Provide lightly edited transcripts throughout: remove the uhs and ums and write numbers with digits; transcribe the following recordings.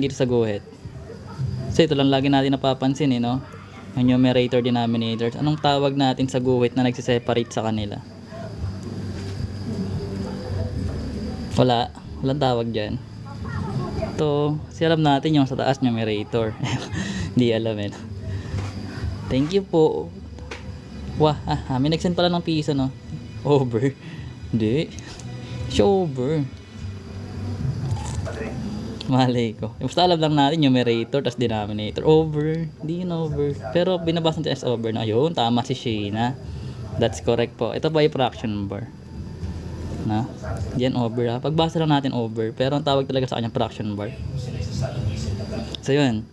dito sa guhit. So ito lang lagi natin napapansin no. Ang numerator denominators. Anong tawag natin sa guhit na nagsiseparate sa kanila? Walang tawag dyan. Ito, alam natin yung sa taas numerator. Hindi alam eh. Thank you po. Wah, may nag-send pala ng piso no. Over. Hindi. Over. Malay ko. Basta alam lang natin numerator tas denominator. Over. Hindi yun over. Pero binabasa natin as over na. Ayun, tama si Sheena. That's correct po. Ito ba yung fraction bar? Na? Diyan over ha. Pagbasa lang natin over. Pero ang tawag talaga sa kanya fraction bar. So yun.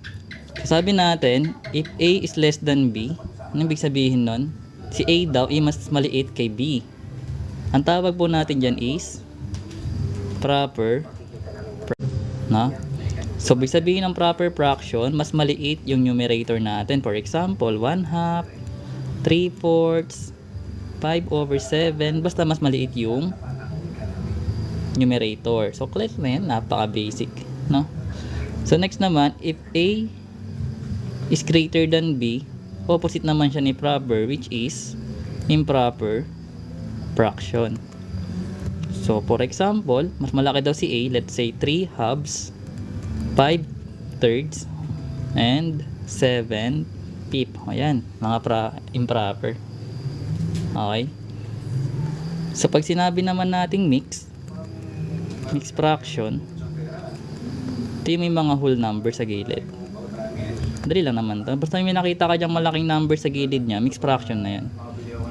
Sabi natin, if A is less than B, anong ibig sabihin nun? Si A daw, mas maliit kay B. Ang tawag po natin dyan is proper. No? So, ibig sabihin ng proper fraction, mas maliit yung numerator natin. For example, 1/2, 3/4, 5/7. Basta mas maliit yung numerator. So, clear na yan. Napaka-basic. No? So, next naman, if A is greater than B, opposite naman siya ni proper, which is improper fraction. So, for example, mas malaki daw si A, let's say 3/2, 5/3, and 7/5. Ayan, mga improper. Okay? So, pag sinabi naman nating mixed fraction, ito yung may mga whole number sa gilid. Dali lang naman to. Basta may nakita ka dyang malaking number sa gilid niya, mixed fraction na yan.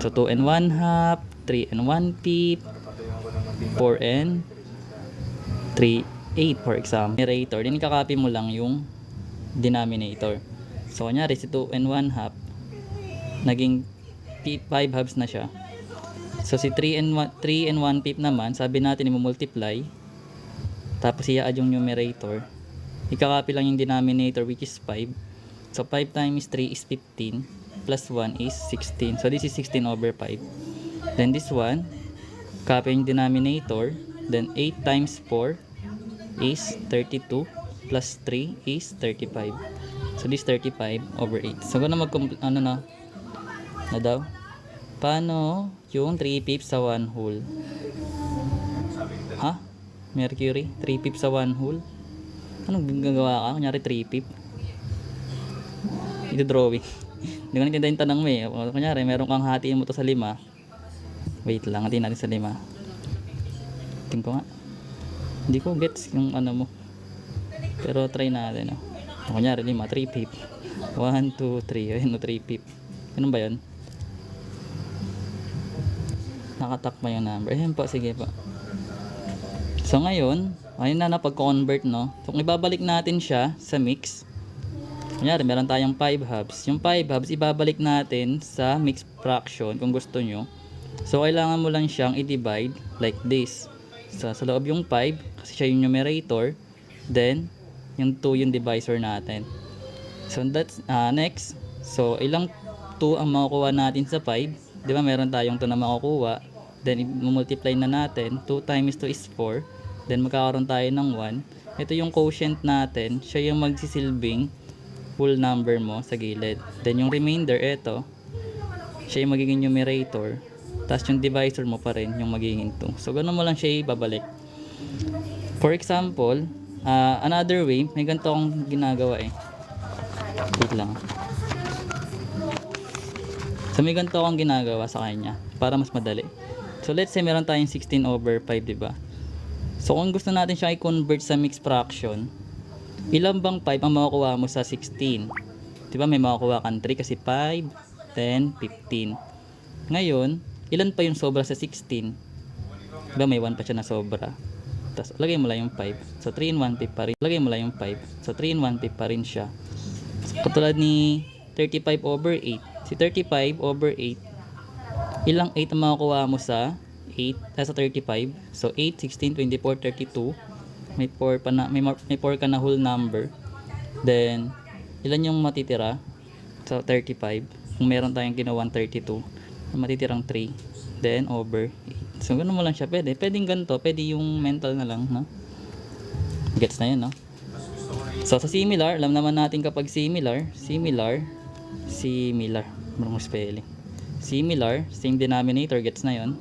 So, 2 and 1/2, 3 and 1/5, 4 and 3/8 for example. Numerator, din kakopy mo lang yung denominator. So, kunyari si 2 and 1/2 naging 5/2 na siya. So, si 3 and 1/5 naman, sabi natin i-multiply. Tapos i-add yung numerator. Ikakopy lang yung denominator which is 5. So, 5 times 3 is 15. Plus 1 is 16. So, this is 16/5. Then, this one, copy yung denominator. Then, 8 times 4 is 32. Plus 3 is 35. So, this 35/8. So, kung na daw? Paano yung 3/5 sa 1 whole? Ha? Mercury? 3/5 sa 1 whole? Anong gagawa ka? Kunyari 3/5? Ito drawing. Hindi ko natinda yung tanong mo eh. Kunyari, meron kang hatiin mo to sa 5. Wait lang, hatiin natin sa 5. Tingin ko nga. Hindi ko gets yung ano mo. Pero try natin. Kunyari 5, 3/5. 1, 2, 3. Ayun, 3/5. Ganun ba yun? Nakatakma yung number. Ayan po, sige po. So ngayon, ayun na pag-convert no. So kung ibabalik natin siya sa mix, kunyari meron tayong 5/2. Yung 5/2 ibabalik natin sa mixed fraction kung gusto nyo. So kailangan mo lang siyang i-divide like this. So sa loob yung 5 kasi siya yung numerator, then yung 2 yung divisor natin. So that's next. So ilang 2 ang makukuha natin sa 5? 'Di ba meron tayong 2 na makukuha? Then i-multiply na natin. 2 times 2 is 4. Then magkakaroon tayo ng 1. Ito yung quotient natin. Siya yung magsisilbing whole number mo sa gilid. Then yung remainder, ito. Siya yung magiging numerator. Tapos yung divisor mo pa rin yung magiging 2. So ganun mo lang siya ibabalik. For example, another way, may ganito akong ginagawa eh. Wait lang. So may ganito akong ginagawa sa kanya para mas madali. So let's say meron tayong 16/5, di ba? So kung gusto natin siya i-convert sa mixed fraction, ilang bang 5 ang makukuha mo sa 16? Di ba may makukuha kang 3 kasi 5, 10, 15. Ngayon, ilan pa yung sobra sa 16? Di ba may 1 pa siya na sobra? Tapos lagay mo lang yung 5. So 3 and 1/5 pa rin. Lagay mo lang yung 5. So 3 and 1/5 pa rin siya. Katulad ni 35/8. Si 35/8, ilang 8 ang makukuha mo sa 8 sa 35? So 8, 16, 24, 32. May 4 pa na, may 4 ka na whole number. Then ilan yung matitira sa 35? Kung meron tayong ginawang 32, matitirang 3, then over 8. So ganun mo lang siya pwede. Pwedeng ganito, pwede yung mental na lang, no? Gets na yun, no? So sa similar, alam naman natin kapag similar, marunong spelling. Similar, same denominator, gets na yon.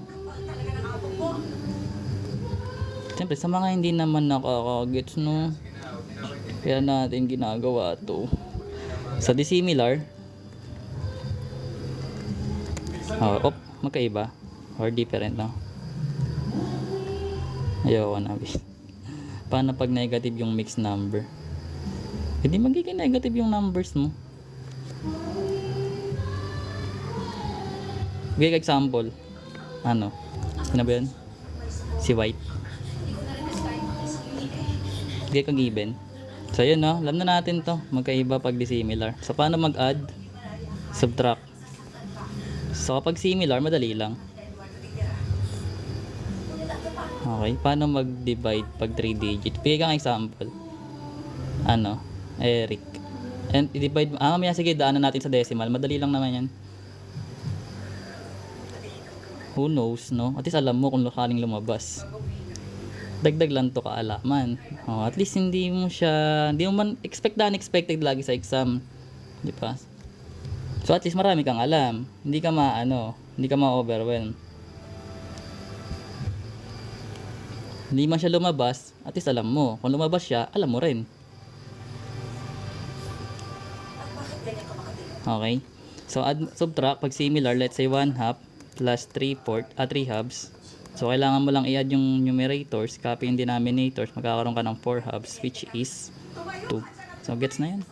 Siyempre, sa mga hindi naman nakakagets, no, kaya natin ginagawa to. Sa dissimilar, magkaiba or different, no? Ayoko na. Paano pag negative yung mixed number? Hindi magiging negative yung numbers mo. Bigay example. Ano ba yun? Si white. Bigay ka given. So yun, no? Alam na natin to. Magkaiba pag dissimilar. So paano mag-add? Subtract. So kapag similar, madali lang. Okay. Paano mag-divide pag 3 digit? Bigay kang example. Eric. And i-divide. Mamaya sige, daanan natin sa decimal. Madali lang naman yan. Who knows, no? At least alam mo kung sakaling lumabas. Dagdag lang to kaalaman. At least hindi mo man expect na unexpected lagi sa exam. Di ba? So at least marami kang alam. Hindi ka ma-overwhelm. Hindi man siya lumabas, at least alam mo. Kung lumabas siya, alam mo rin. Okay? So subtract pag similar, let's say 1/2 plus 3/4, 3 halves. So kailangan mo lang i-add yung numerators, copy yung denominators, magkakaroon ka ng 4 halves, which is 2. So gets na yan.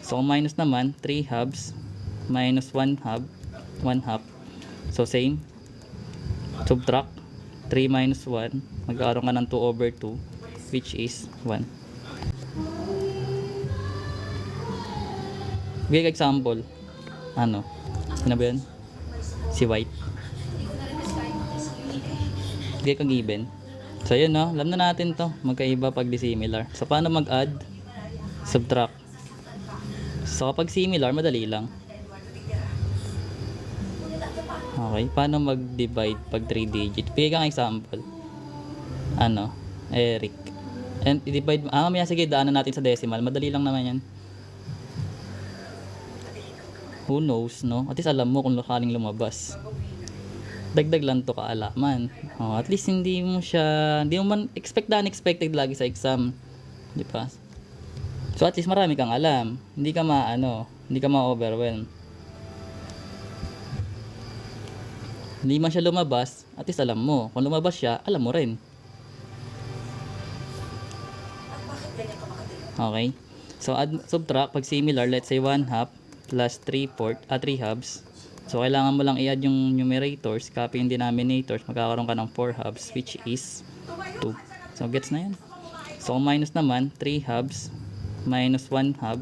So minus naman, 3 halves minus 1/2. So same. Subtract 3 minus 1, magkakaroon ka ng 2/2, which is 1. Bigay example. Ano ba yun? Si white. Bigay ka given. So yun, no? Alam na natin to. Magkaiba pag dissimilar. So paano mag-add? Subtract. So kapag similar, madali lang. Okay. Paano mag-divide pag 3 digit? Bigay kang example. Eric. And i-divide. Mamaya sige, daanan natin sa decimal. Madali lang naman yan. Who knows, no? At least alam mo kung sakaling lumabas. Dagdag lang to kaalaman. At least hindi mo man expect na unexpected lagi sa exam. Di ba? So at least marami kang alam. Hindi ka ma-overwhelm. Hindi man siya lumabas, at least alam mo. Kung lumabas siya, alam mo rin. Okay? So subtract pag similar, let's say 1/2 plus 3/4, 3 halves. So kailangan mo lang i-add yung numerators, copy yung denominators, magkakaroon ka ng 4 halves, which is 2. So gets na yan. So minus naman, 3 halves minus 1/2.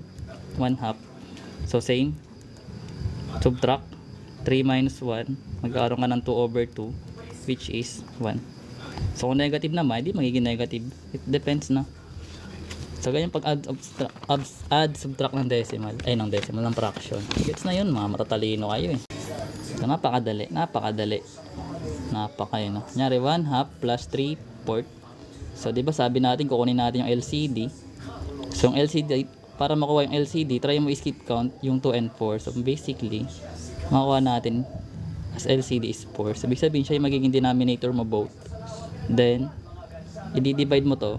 So same. Subtract 3 minus 1, magkakaroon ka ng 2/2, which is 1. So kung negative naman, hindi magiging negative. It depends na. So ganyan pag add subtract ng decimal, ng fraction. Gets na yun, mga matatalino kayo eh. So napakadali. Yun, no? Kunyari 1/2 plus 3/4. So di ba sabi natin kukunin natin yung LCD. So yung LCD, para makuha yung LCD, try mo skip count yung 2 and 4. So basically, makuha natin as LCD is 4. So ibig sabihin siya yung magiging denominator mo both. Then i-divide mo to.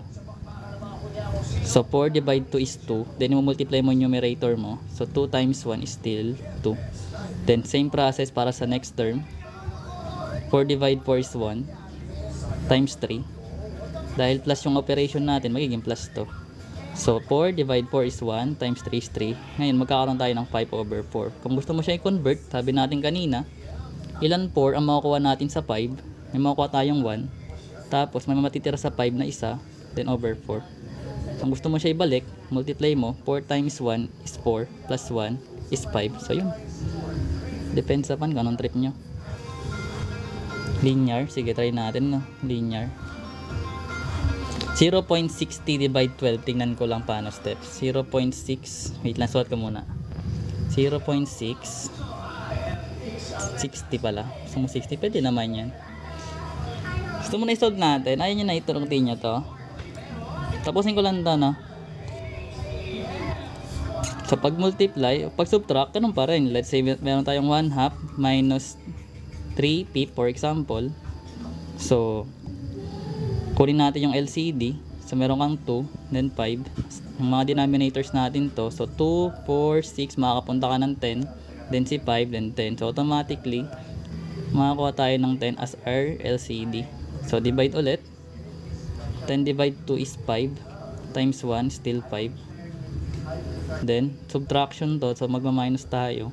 So 4 divide 2 is 2. Then i-multiply mo yung numerator mo. So 2 times 1 is still 2. Then same process para sa next term. 4 divide 4 is 1 times 3. Dahil plus yung operation natin, magiging plus to. So 4 divide 4 is 1 times 3 is 3. Ngayon magkakaroon tayo ng 5/4. Kung gusto mo siya i-convert, sabi natin kanina, ilan 4 ang makukuha natin sa 5? May makukuha tayong 1. Tapos may matitira sa 5 na isa, then over 4. Kung gusto mo siya ibalik, multiply mo, 4 times 1 is 4, plus 1 is 5. So yun. Depends sa kung anong trip nyo. Linear. Sige, try natin, no? Linear. 0.60 divide 12. Tingnan ko lang paano steps. 0.6. Wait lang, suot ko muna. 0.6. 60 pala. Gusto mo 60? Pwede naman yan. Gusto mo na isolve natin. Ayaw nyo na iturutin nyo to. Tapusin ko lang ito, no? So pag multiply, pag subtract, ganun pa rin. Let's say meron tayong 1/2 minus 3p for example. So kunin natin yung LCD. So meron kang 2, then 5. Yung mga denominators natin to. So 2, 4, 6, makakapunta ka ng 10. Then si 5, then 10. So automatically, makakuha tayo ng 10 as our LCD. So divide ulit. 10 divide 2 is 5. Times 1, still 5. Then subtraction to. So magma-minus tayo.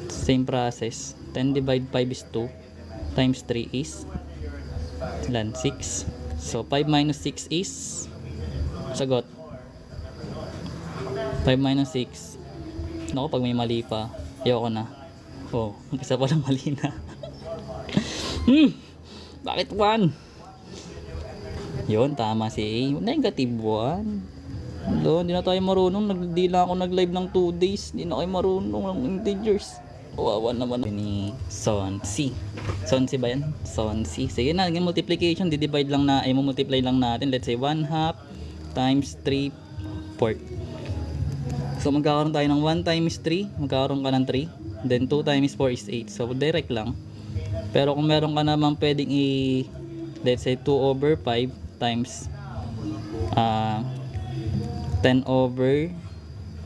Same process. 10 divide 5 is 2. Times 3 is 6. So 5 minus 6 is sagot 5 minus 6. Naku, pag may mali pa, ayoko na. Oh, isa pa lang mali na. Bakit 1? Yun, tama si A. Negative 1. Hindi na tayo marunong. Hindi lang ako nag-live ng 2 days. Hindi na kayo marunong ng integers. Wawa naman ni Son C. Son C ba yan? Son C. Sige na, multiplication. Di-divide lang na, ay multiply lang natin. Let's say 1/2 times 3/4. So magkakaroon tayo ng 1 times 3. Magkakaroon ka ng 3. Then 2 times 4 is 8. So direct lang. Pero kung meron ka naman pwedeng let's say 2 over 5 times 10 over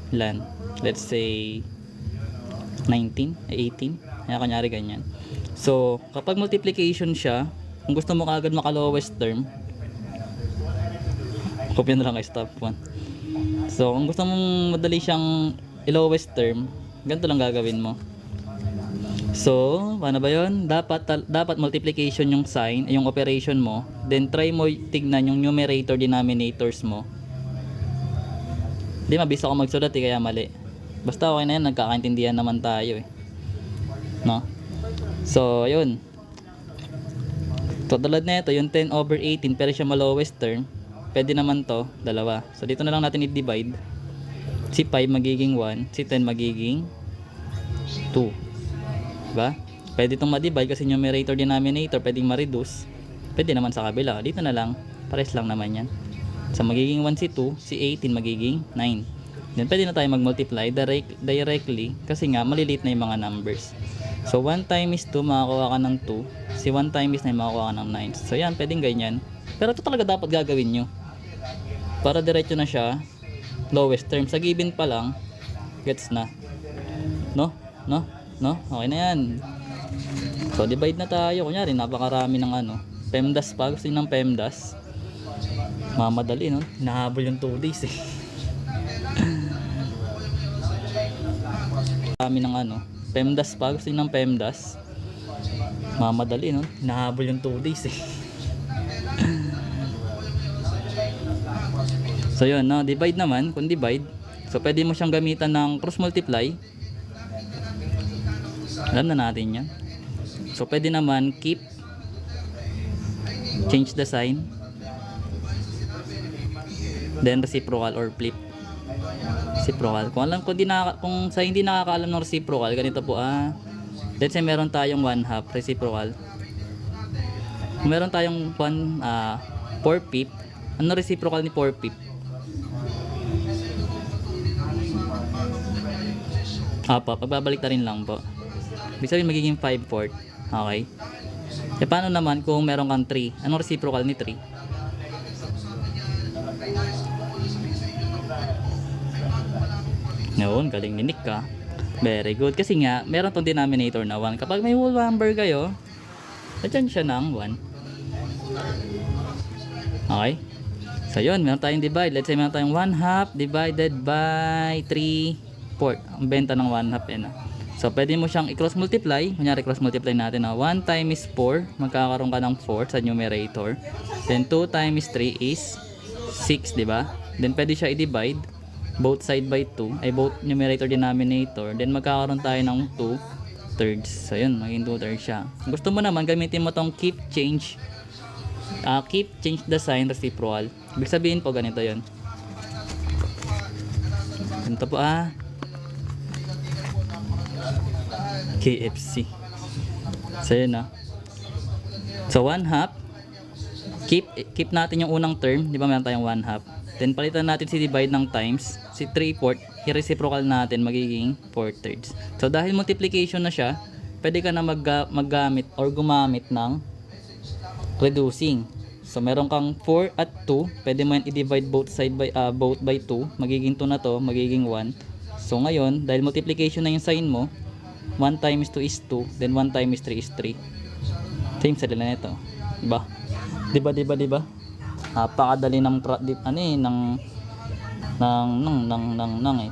lan. Let's say 19, 18. Kaya kanyari ganyan. So kapag multiplication siya, kung gusto mo kagad maka lowest term, kopya na lang kay stop 1. So kung gusto mong madali siyang i-lowest term, ganito lang gagawin mo. So paano ba yun? Dapat multiplication yung sign, yung operation mo. Then try mo tignan yung numerator denominators mo. Hindi mabisa ako magsulat kaya mali. Basta okay na yan, nagkakaintindihan naman tayo no? So yun. So tulad na ito, yung 10 over 18 pero siya ma-lowest term, pwede naman to, dalawa. So dito na lang natin i-divide. Si 5 magiging 1, si 10 magiging 2. Diba? Pwede itong ma-divide kasi numerator denominator pwedeng ma-reduce. Pwede naman sa kabila. Dito na lang, pares lang naman yan. So magiging 1 si 2, si 18 magiging 9. Then pwede na tayo mag-multiply directly kasi nga maliliit na yung mga numbers. So 1 times 2 makakuha ka ng 2. Si 1 times 9 makakuha ka ng 9. So yan, pwedeng ganyan. Pero ito talaga dapat gagawin nyo. Para diretso na siya, lowest term. Sa given pa lang, gets na. No? Okay na yan. So divide na tayo. Kunyari, napakarami ng PEMDAS pa. Gusto nyo ng PEMDAS? Mamadali, no? Hinahabol yung 2 days eh. Marami ng PEMDAS pa. Gusto nyo ng PEMDAS? Mamadali, no? Hinahabol yung 2 days eh. So yun, no? Divide naman. Kung divide, so pwede mo siyang gamitan ng cross multiply. Alam na natin yan. So pwede naman keep, change the sign, then reciprocal or flip. Reciprocal. Kung sa hindi nakakaalam ng reciprocal, ganito po let's say meron tayong 1/2 reciprocal. Kung meron tayong 4/5, ano reciprocal ni 4/5? Pagbabalik na rin lang po. Ibig sabihin magiging 5/4. Okay. E paano naman kung meron kang 3? Anong reciprocal ni 3? Yun, galing ni Nick ka. Very good. Kasi nga, meron tong denominator na 1. Kapag may whole number kayo, nadyan siya ng 1. Okay. So yun, meron tayong divide. Let's say meron tayong 1/2 divided by 3/4. Ang benta ng 1/2 yan. So pwede mo siyang i-cross multiply. Kunyari cross multiply natin 1 times 4, magkakaroon ka ng 4 sa numerator. Then 2 times 3 is 6, di ba? Then pwede siya i-divide both side by 2, ay both numerator denominator. Then magkakaroon tayo ng 2/3. So yun, maging 2/3 siya. Gusto mo naman gamitin mo tong keep change the sign reciprocal. Ibig sabihin po ganito yun. Ganito po KFC. So yun So 1/2, keep natin yung unang term, di ba meron tayong 1/2. Then palitan natin si divide ng times. si 3/4, i-reciprocal natin, magiging 4/3. So dahil multiplication na siya, pwede ka na maggamit or gumamit ng reducing. So meron kang 4 at 2, pwede mo yan i-divide both by 2, magiging 2 na to, magiging 1. So ngayon, dahil multiplication na yung sign mo, 1 times 2 is 2, then 1 times 3 is 3. Same sa nila nito. Diba? Napakadali ng eh.